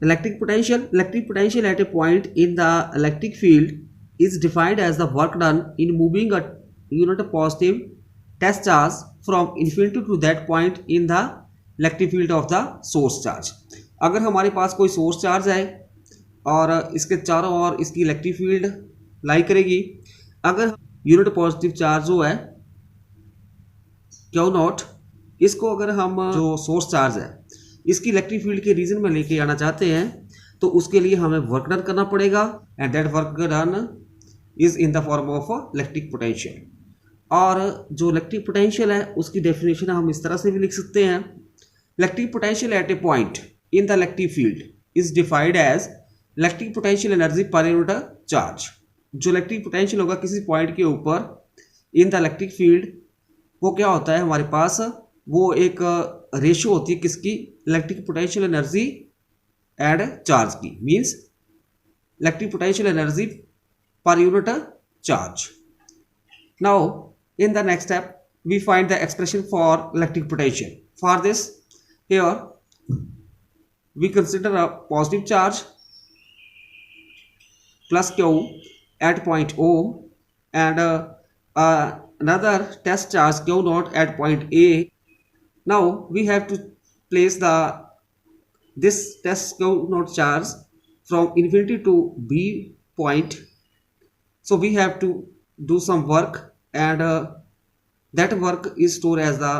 Electric potential at a point in the electric field is defined as the work done in moving a unit of positive test charge from infinity to that point in the electric field of the source charge. अगर हमारे पास कोई source charge है और इसके चारों ओर इसकी electric field लाई करेगी, अगर यूनिट पॉजिटिव चार्ज जो है क्यू नॉट, इसको अगर हम जो सोर्स चार्ज है इसकी इलेक्ट्रिक फील्ड के रीजन में लेके आना चाहते हैं तो उसके लिए हमें वर्क डन करना पड़ेगा and that work done is in the form of electric potential. और जो इलेक्ट्रिक पोटेंशियल है उसकी डेफिनेशन हम इस तरह से भी लिख सकते हैं, electric potential at a point in the electric field is defined as electric potential energy per unit charge. जो इलेक्ट्रिक पोटेंशियल होगा किसी पॉइंट के ऊपर इन द इलेक्ट्रिक फील्ड, वो क्या होता है हमारे पास, वो एक रेशियो होती है किसकी, electric potential energy and charge की, means electric potential energy per unit charge. Now in the next step we find the expression for electric potential. For this here we consider a positive charge plus Q at point O and another test charge Q naught at point A. Now we have to place this test Q naught charge from infinity to B point. So we have to do some work and that work is stored as the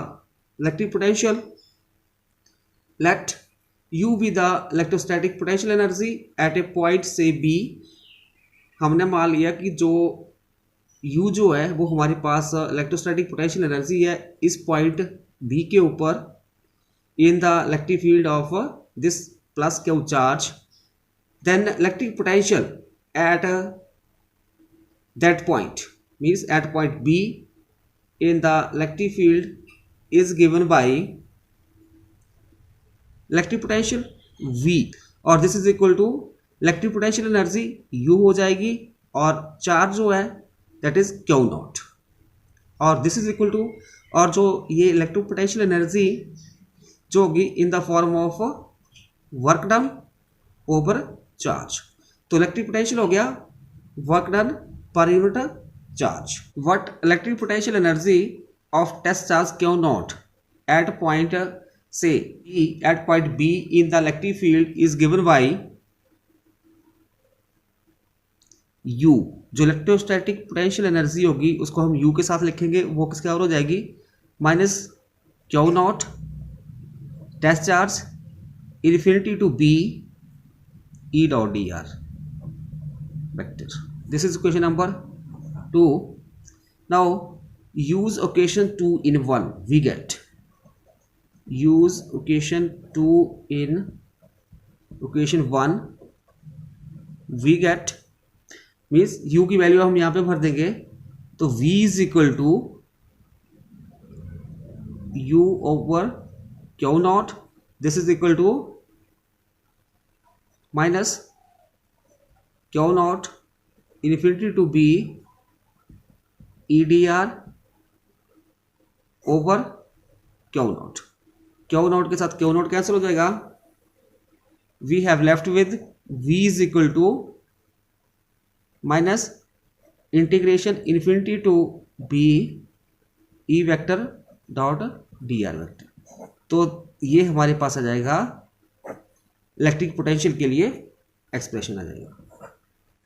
electric potential. Let U be the electrostatic potential energy at a point say B. हमने मान लिया कि जो U जो है वो हमारे पास electrostatic potential energy है इस पॉइंट B के ऊपर in the electric field of this plus Q charge, then electric potential at that point means at point B in the electric field is given by electric potential V और this is equal to electric potential energy U हो जाएगी और charge जो है that is Q naught और this is equal to, और जो ये इलेक्ट्रिक पोटेंशियल एनर्जी जो होगी in the form of work done over charge. तो इलेक्ट्रिक पोटेंशियल हो गया work done per unit charge. What electric potential energy of test charge Q naught at point से at point B in the electric field is given by U। जो electrostatic potential energy होगी उसको हम U के साथ लिखेंगे, वो किसके और हो जाएगी minus Q nought test charge infinity to B E dot d r vector. This is question number 2। Now use occasion 2 in 1 we get, use occasion 2 in occasion 1 we get means U की value हम यहाँ पे भर देंगे तो V is equal to U over Q nought, this is equal to minus Q nought infinity to B e d r over Q nought. Q nought के साथ Q nought cancel हो जाएगा, we have left with V is equal to minus integration infinity to B e vector dot d r vector. तो ये हमारे पास आ जाएगा electric potential के लिए एक्सप्रेशन आ जाएगा।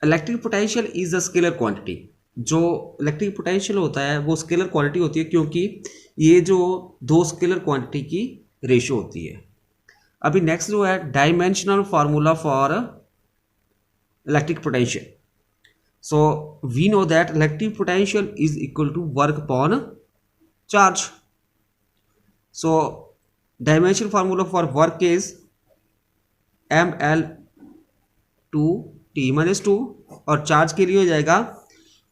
Electric potential is the scalar quantity. जो इलेक्ट्रिक पोटेंशियल होता है वो स्केलर क्वांटिटी होती है क्योंकि ये जो दो स्केलर क्वांटिटी की रेशियो होती है। अभी नेक्स्ट जो है dimensional formula for electric potential. So we know that electric potential is equal to work upon charge. So dimensional formula for work is mL/2T-2 और चार्ज के लिए हो जाएगा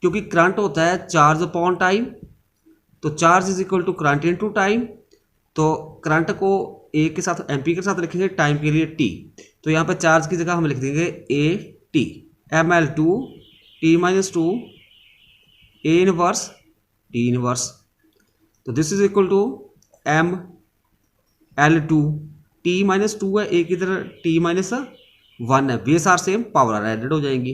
क्योंकि करंट होता है चार्ज अपॉन टाइम, तो charge is equal to current into time. तो करंट को ए के साथ एम्पी के साथ लिखेंगे, टाइम के लिए टी, तो यहाँ पे चार्ज की जगह हम लिख देंगे A T, mL/2T-2 A inverse T inverse. तो this is equal to mL/2 T-2 है, ए की तरह T- 1 है, base are same, power are added हो जाएंगी।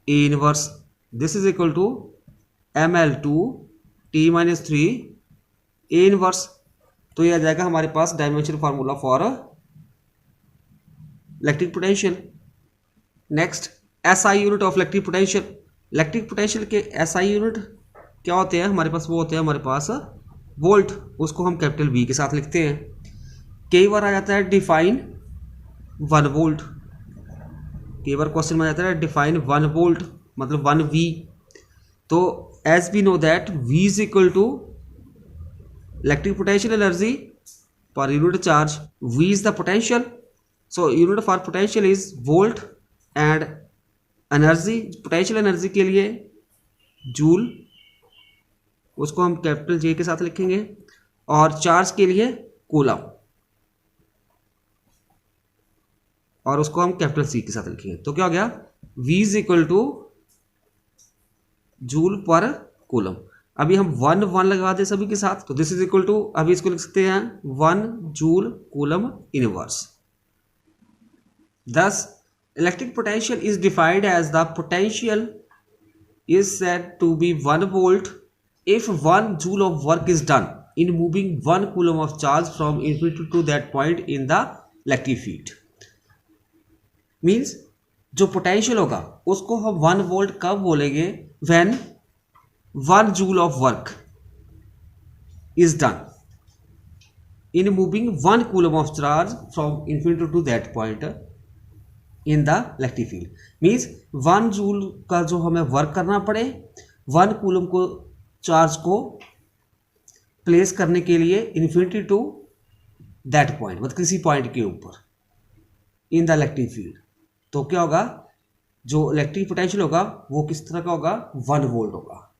A inverse this is equal to ml2 t-3 A inverse. तो ये आ जाएगा हमारे पास dimension formula for electric potential. Next SI unit of electric potential. Electric potential के एसआई यूनिट क्या होते हैं हमारे पास? वो होते हैं हमारे पास वोल्ट, उसको हम कैपिटल वी के साथ लिखते हैं। कई बार आ जाता है डिफाइन 1 वोल्ट, कई बार क्वेश्चन में आ जाता है डिफाइन 1 वोल्ट मतलब 1 वी। तो as V know that V is equal to electric potential energy per unit charge, V is the potential, so unit for potential is volt and energy, potential energy के लिए joule, उसको हम capital J के साथ लिखेंगे, और charge के लिए कूलम, और उसको हम कैपिटल सी के साथ लिखेंगे। तो क्या हो गया? V is equal two joule पर कूलम। अभी हम 1 लगा दे सभी के साथ, तो दिस इज इक्वल टू, अभी इसको लिख सकते हैं 1 joule coulomb inverse. Thus, electric potential is defined as the potential is said to be 1 volt if 1 joule of work is done in moving 1 coulomb of charge from infinity to that point in the electric field. Means जो potential होगा उसको हम 1 volt कब बोलेंगे? when 1 joule of work is done in moving 1 coulomb of charge from infinity to that point in the electric field. Means 1 joule का जो हमें work करना पड़े 1 कूलम को चार्ज को प्लेस करने के लिए इन्फिनिटी टू दैट पॉइंट, मतलब किसी पॉइंट के ऊपर इन द इलेक्ट्रिक फील्ड। तो क्या होगा? जो इलेक्ट्रिक पोटेंशियल होगा वो किस तरह का होगा? 1 वोल्ट होगा।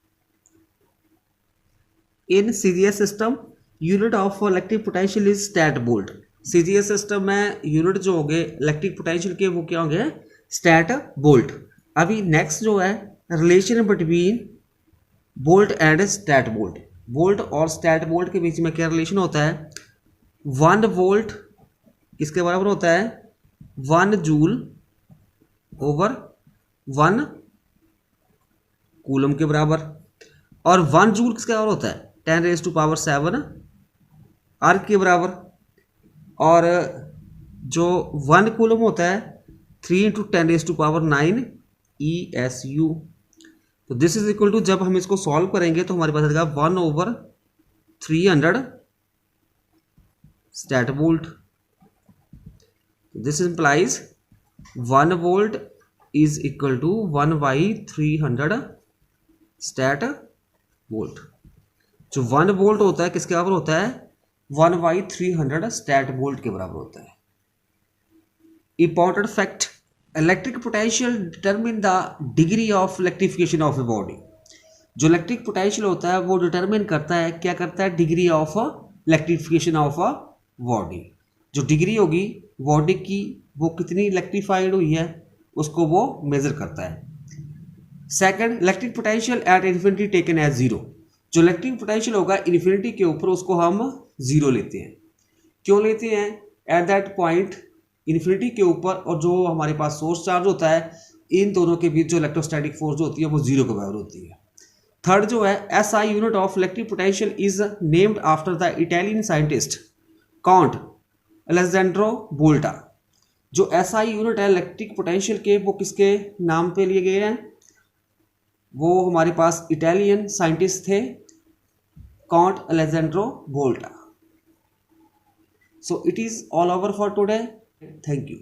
In CGS system unit of electric potential is stat volt. CGS system में यूनिट जो होंगे इलेक्ट्रिक पोटेंशियल के वो क्या होंगे? Stat volt. अभी नेक्स्ट जो है relation between volt and stat volt. Volt और स्टैट वोल्ट के बीच में क्या रिलेशन होता है? 1 वोल्ट किसके बराबर होता है? 1 जूल ओवर 1 कूलम के बराबर। और 1 जूल किसके बराबर होता है? 10⁻⁷ आर्क के बराबर। और जो 1 कूलम होता है 3 × 10⁻⁹ ESU। तो दिस इज इक्वल टू, जब हम इसको सॉल्व करेंगे तो हमारे पास आएगा 1/300 stat volt. This implies 1 volt is equal to 1/300 stat volt. जो 1 वोल्ट होता है किसके बराबर होता है? 1/300 स्टैट वोल्ट के बराबर होता है। Important fact, electric potential determine the degree of electrification of a body. जो इलेक्ट्रिक पोटेंशियल होता है वो डिटरमिन करता है, क्या करता है? Degree of electrification of a body. जो डिग्री होगी बॉडी की वो कितनी इलेक्ट्रीफाइड हुई है उसको वो मेजर करता है। Second, electric potential at infinity taken as zero. जो इलेक्ट्रिक पोटेंशियल होगा इन्फिनिटी के ऊपर उसको हम जीरो लेते हैं। क्यों लेते हैं? एट दैट पॉइंट इन्फिनिटी के ऊपर और जो हमारे पास सोर्स चार्ज होता है इन दोनों के बीच जो इलेक्ट्रोस्टैटिक फोर्स होती है वो जीरो के बराबर होती है। थर्ड जो है SI unit of electric potential is named after the Italian scientist count Alessandro Volta. जो एसआई यूनिट है इलेक्ट्रिक पोटेंशियल के वो किसके नाम पे लिए गए हैं? वो हमारे पास इटालियन साइंटिस्ट थे count Alessandro वोल्टा। So it is all over for today. Thank you.